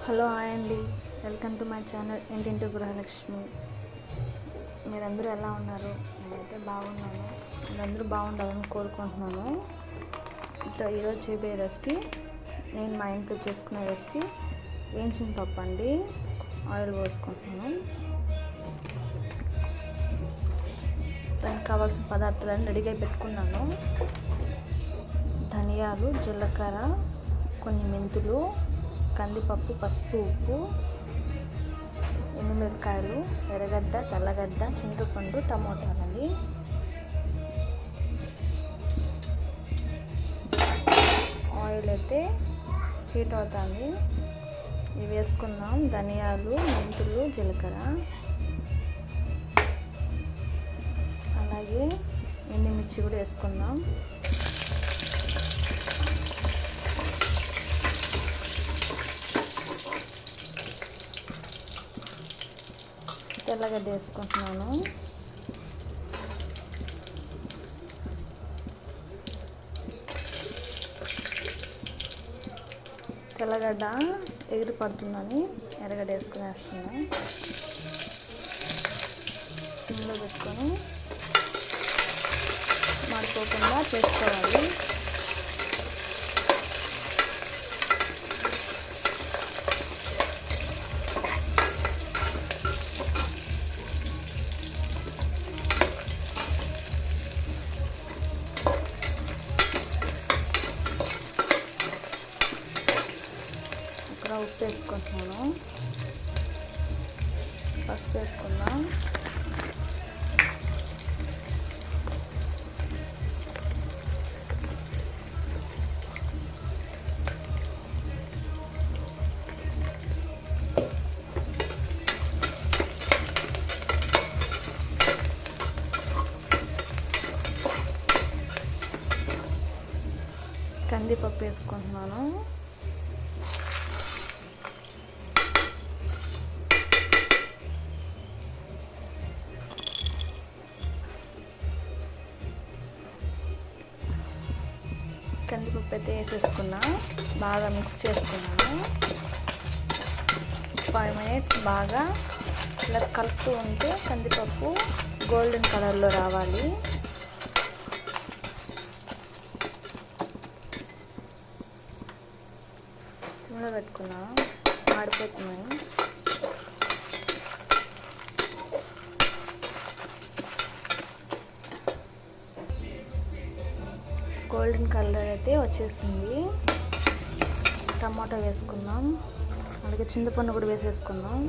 Hello hi అండి, welcome to my channel ఇంటింటి గృహలక్ష్మి. మీరందరూ ఎలా ఉన్నారు? నేనైతే బాగున్నాను. మీరందరూ బాగుండాలని కోరుకుంటున్నాను. ఈరోజు చేయబోయే రెసిపీ, నేను మా ఇంట్లో చేసుకునే రెసిపీ వేయించిన పప్పు అండి. ఆయిల్ పోసుకుంటున్నాను. దానికి కావాల్సిన పదార్థాలను రెడీగా పెట్టుకున్నాను. ధనియాలు, జీలకర్ర, కొన్ని మెంతులు, కందిపప్పు, పసుపు, ఉప్పు, ఎండుమిరపకాయలు, ఎర్రగడ్డ, తెల్లగడ్డ, చింతపండు, టమోటాలండి. ఆయిల్ అయితే హీట్ అవుతుంది. ఇవి వేసుకుందాం. ధనియాలు, మెంతులు, జీలకర్ర, అలాగే ఎండుమిర్చి కూడా వేసుకుందాం. తెల్లగడ్డ వేసుకుంటున్నాను. తెల్లగడ్డ ఎగిరి పడుతుందని ఎర్రగడ్డ వేస్తున్నాను. సిమ్లో పెట్టుకొని మాడిపోకుండా చేసుకోవాలి. ఉప్పు వేసుకుంటున్నాను. పసుపు వేసుకుందాం. కందిపప్పు వేసుకుంటున్నాను. కందిపప్పు అయితే వేసేసుకున్నా, బాగా మిక్స్ చేసుకున్నాను. 5 minutes బాగా ఇలా కలుపుతూ ఉంటే కందిపప్పు గోల్డెన్ కలర్లో రావాలి. సిమ్లో పెట్టుకున్నా, మాడిపోతున్నాయి. గోల్డెన్ కలర్ అయితే వచ్చేసింది. టమాటా వేసుకుందాం, అలాగే చింతపండు కూడా వేసేసుకుందాం.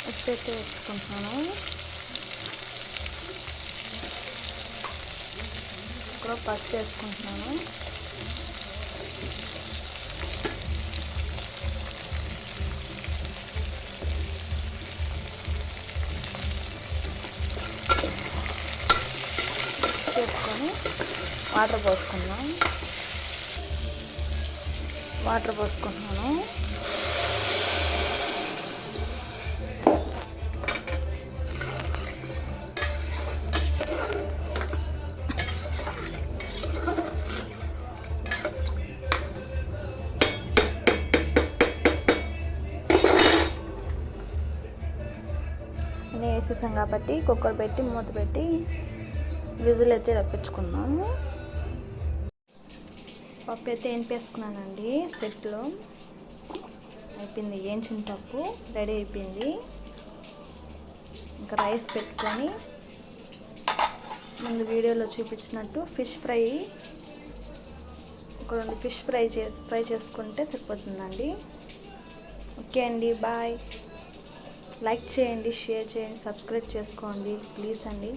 ఉప్పు అయితే వేసుకుంటున్నాను. ఇక్కడ పసుపు వేసుకుంటున్నాను. చేసుకొని వాటర్ పోసుకుందాం. వాటర్ పోసుకుంటున్నాను. వేసేసాం కాబట్టి కుక్కర్ పెట్టి మూత పెట్టి విజిల్ అయితే రప్పించుకున్నాము. పప్పు అయితే వేసుకున్నానండి. సెట్లో అయిపోయింది. వేయించిన పప్పు రెడీ అయిపోయింది. ఇంకా రైస్ పెట్టుకొని ముందు వీడియోలో చూపించినట్టు ఫిష్ ఫ్రై, ఒక 2 ఫిష్ ఫ్రై చేసుకుంటే సరిపోతుందండి. ఓకే అండి, బాయ్. లైక్ చేయండి, షేర్ చేయండి, సబ్స్క్రైబ్ చేసుకోండి ప్లీజ్ అండి.